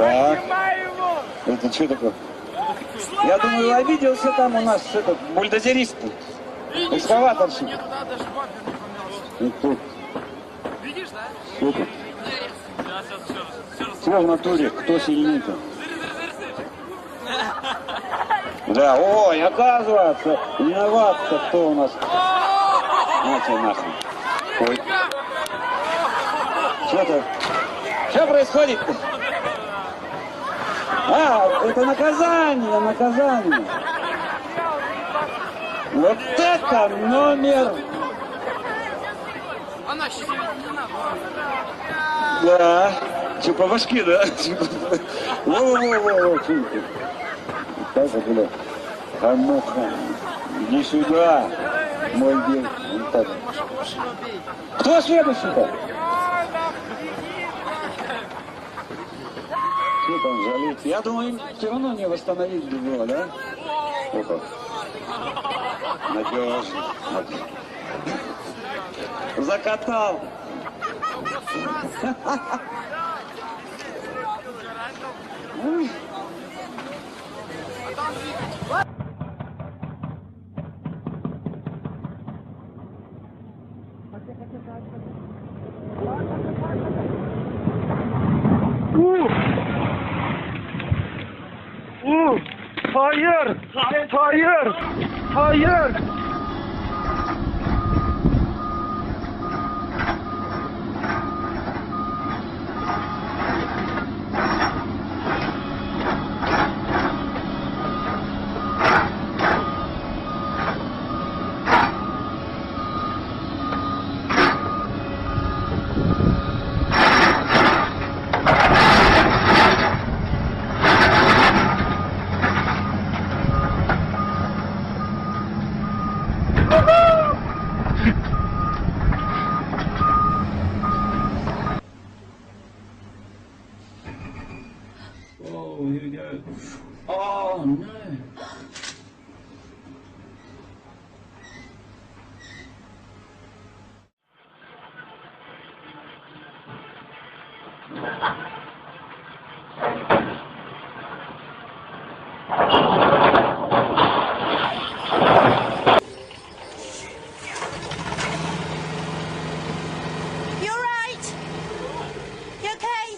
Так. Это что такое? Я думаю, обиделся там у нас этот бульдозерист. Экскаваторщик. И тут. Видишь, да? Что тут? Что в натуре? Кто сильнее-то? Да, ой, оказывается, виноват-то кто у нас. На тебе нахрен. Ой. Что-то. Что происходит-то? А, это наказание, наказание. Вот это номер. Она сейчас не надо. Да. Че, по башке, да? Во-во-во-во, что это? Так вот, бля. Хамуха. Иди сюда, мой бей. Вот так. Кто следующий-то? Что там жалеть? Я думаю, им все равно не восстановить было, да? Опа. Надежно. Закатал. Hayır! Hayır! Hayır! Oh, here we go. Oh, no. You're right. You okay?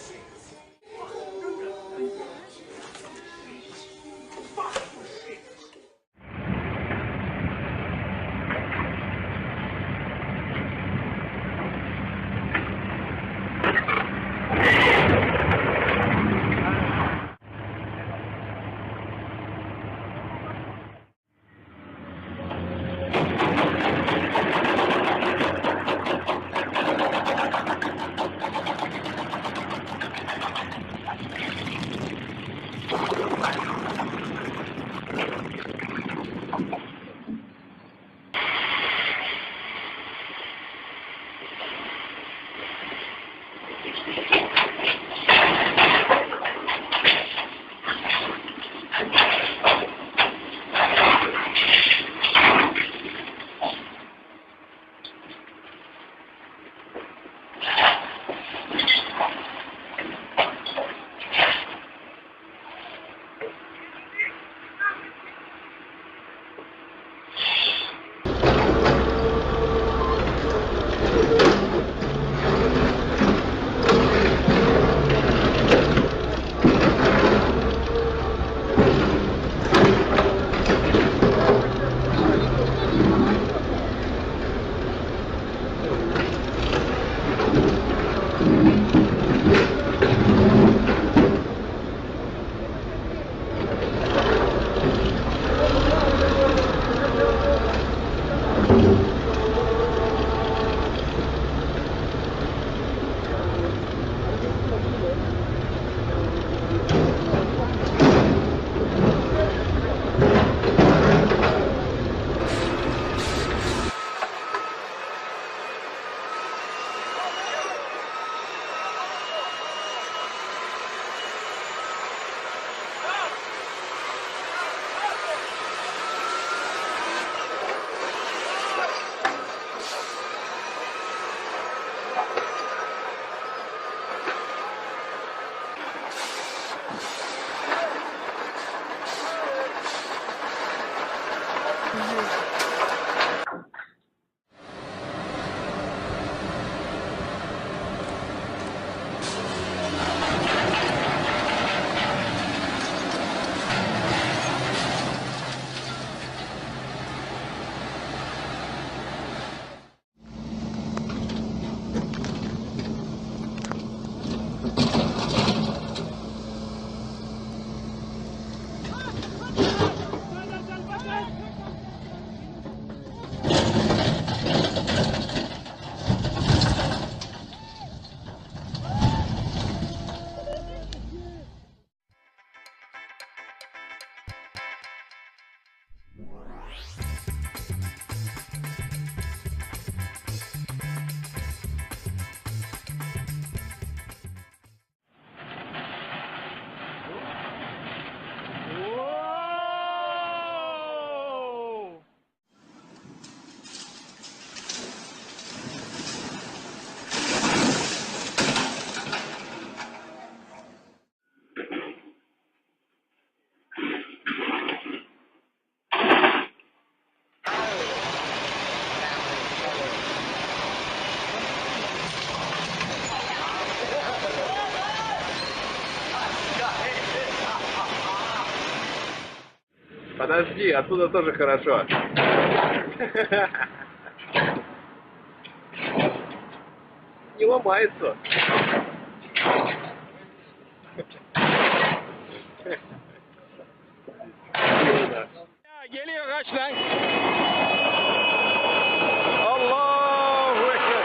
Подожди, оттуда тоже хорошо. Не ломается. Geliyor kaç lan. Allahu Ekber.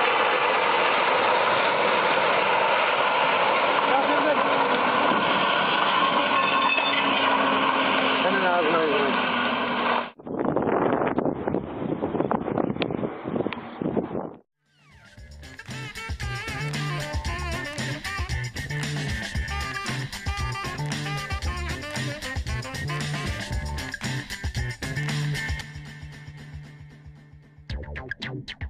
Senin ağzına yüzüne. Thank you.